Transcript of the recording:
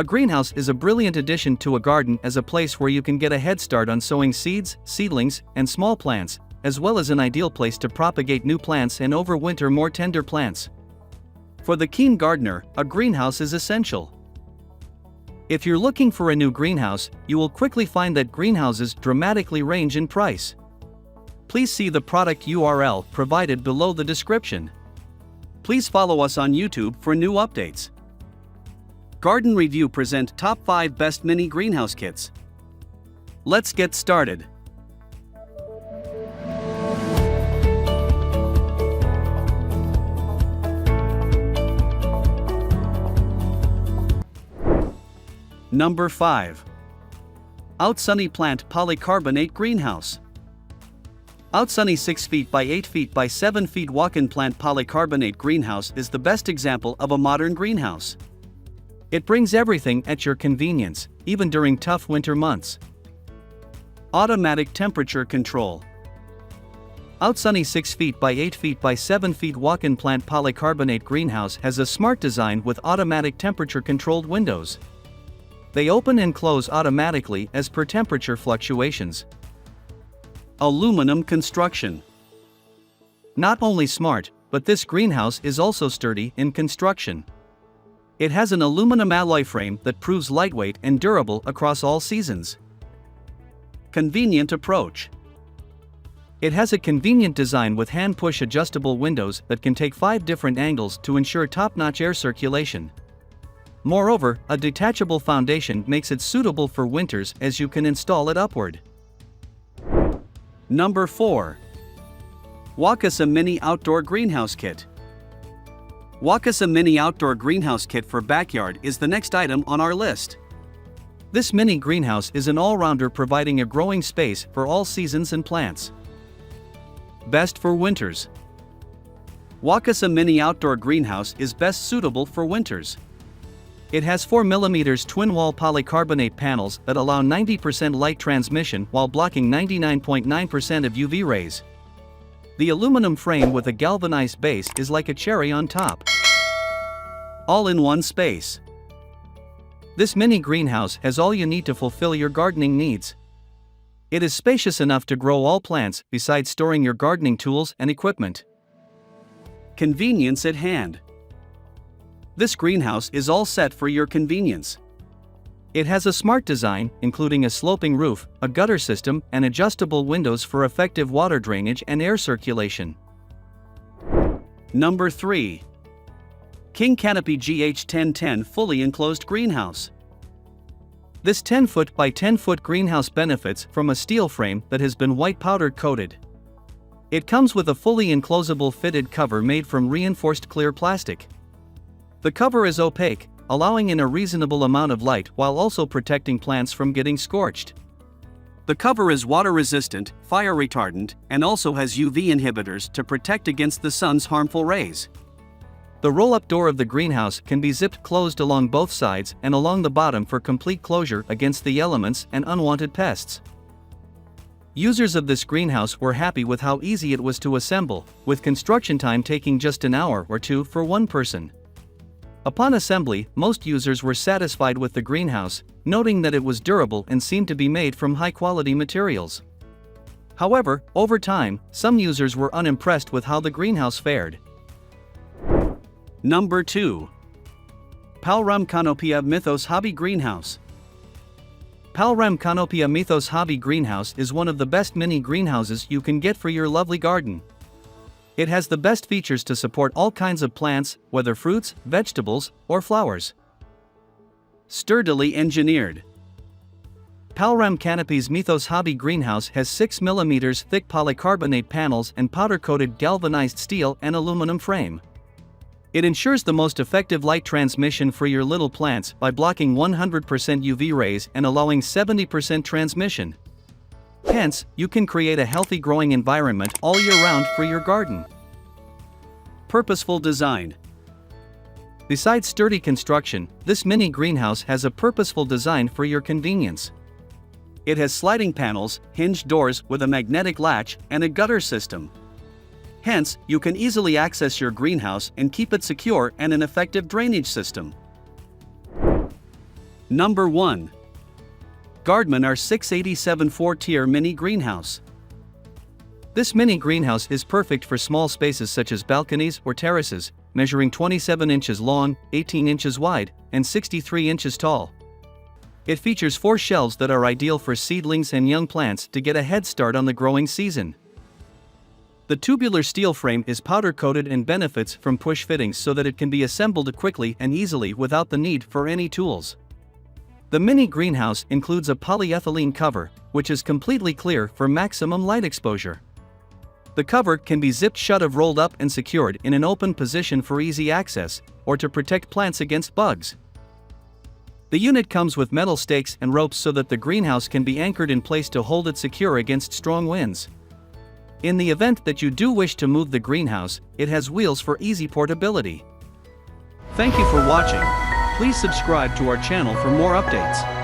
A greenhouse is a brilliant addition to a garden as a place where you can get a head start on sowing seeds, seedlings, and small plants, as well as an ideal place to propagate new plants and overwinter more tender plants. For the keen gardener, a greenhouse is essential. If you're looking for a new greenhouse, you will quickly find that greenhouses dramatically range in price. Please see the product URL provided below the description. Please follow us on YouTube for new updates. Garden Review present Top 5 Best Mini Greenhouse Kits. Let's get started. Number 5. Outsunny Plant Polycarbonate Greenhouse. Outsunny 6 feet by 8 feet by 7 feet walk-in plant polycarbonate greenhouse is the best example of a modern greenhouse. It brings everything at your convenience, even during tough winter months. Automatic temperature control. Outsunny 6 feet by 8 feet by 7 feet walk-in plant polycarbonate greenhouse has a smart design with automatic temperature-controlled windows. They open and close automatically as per temperature fluctuations. Aluminum construction. Not only smart, but this greenhouse is also sturdy in construction. It has an aluminum alloy frame that proves lightweight and durable across all seasons. Convenient approach. It has a convenient design with hand-push adjustable windows that can take 5 different angles to ensure top-notch air circulation. Moreover, a detachable foundation makes it suitable for winters as you can install it upward. Number 4. WACASA Mini Outdoor Greenhouse Kit. WACASA Mini Outdoor Greenhouse Kit for Backyard is the next item on our list. This mini greenhouse is an all-rounder providing a growing space for all seasons and plants. Best for winters. WACASA Mini Outdoor Greenhouse is best suitable for winters. It has 4 mm twin-wall polycarbonate panels that allow 90% light transmission while blocking 99.9% of UV rays. The aluminum frame with a galvanized base is like a cherry on top. All in one space. This mini greenhouse has all you need to fulfill your gardening needs. It is spacious enough to grow all plants besides storing your gardening tools and equipment. Convenience at hand. This greenhouse is all set for your convenience. It has a smart design, including a sloping roof, a gutter system, and adjustable windows for effective water drainage and air circulation. Number 3. King Canopy GH1010 Fully Enclosed Greenhouse. This 10-foot by 10-foot greenhouse benefits from a steel frame that has been white powder coated. It comes with a fully enclosable fitted cover made from reinforced clear plastic. The cover is opaque, allowing in a reasonable amount of light while also protecting plants from getting scorched. The cover is water resistant, fire retardant, and also has UV inhibitors to protect against the sun's harmful rays. The roll-up door of the greenhouse can be zipped closed along both sides and along the bottom for complete closure against the elements and unwanted pests. Users of this greenhouse were happy with how easy it was to assemble, with construction time taking just an hour or two for one person. Upon assembly, most users were satisfied with the greenhouse, noting that it was durable and seemed to be made from high-quality materials. However, over time, some users were unimpressed with how the greenhouse fared. Number 2. Palram Canopia Mythos Hobby Greenhouse. Palram Canopia Mythos Hobby Greenhouse is one of the best mini greenhouses you can get for your lovely garden. It has the best features to support all kinds of plants, whether fruits, vegetables, or flowers. Sturdily engineered. Palram Canopy's Mythos Hobby Greenhouse has 6 mm thick polycarbonate panels and powder-coated galvanized steel and aluminum frame. It ensures the most effective light transmission for your little plants by blocking 100% UV rays and allowing 70% transmission. Hence, you can create a healthy growing environment all year round for your garden. Purposeful design. Besides sturdy construction, this mini greenhouse has a purposeful design for your convenience. It has sliding panels, hinged doors with a magnetic latch, and a gutter system. Hence, you can easily access your greenhouse and keep it secure and an effective drainage system. Number 1. Gardman R687 4-tier mini greenhouse. This mini greenhouse is perfect for small spaces such as balconies or terraces, measuring 27 inches long, 18 inches wide, and 63 inches tall. It features 4 shelves that are ideal for seedlings and young plants to get a head start on the growing season. The tubular steel frame is powder-coated and benefits from push fittings so that it can be assembled quickly and easily without the need for any tools. The mini greenhouse includes a polyethylene cover, which is completely clear for maximum light exposure. The cover can be zipped shut or rolled up and secured in an open position for easy access, or to protect plants against bugs. The unit comes with metal stakes and ropes so that the greenhouse can be anchored in place to hold it secure against strong winds. In the event that you do wish to move the greenhouse, it has wheels for easy portability. Thank you for watching. Please subscribe to our channel for more updates.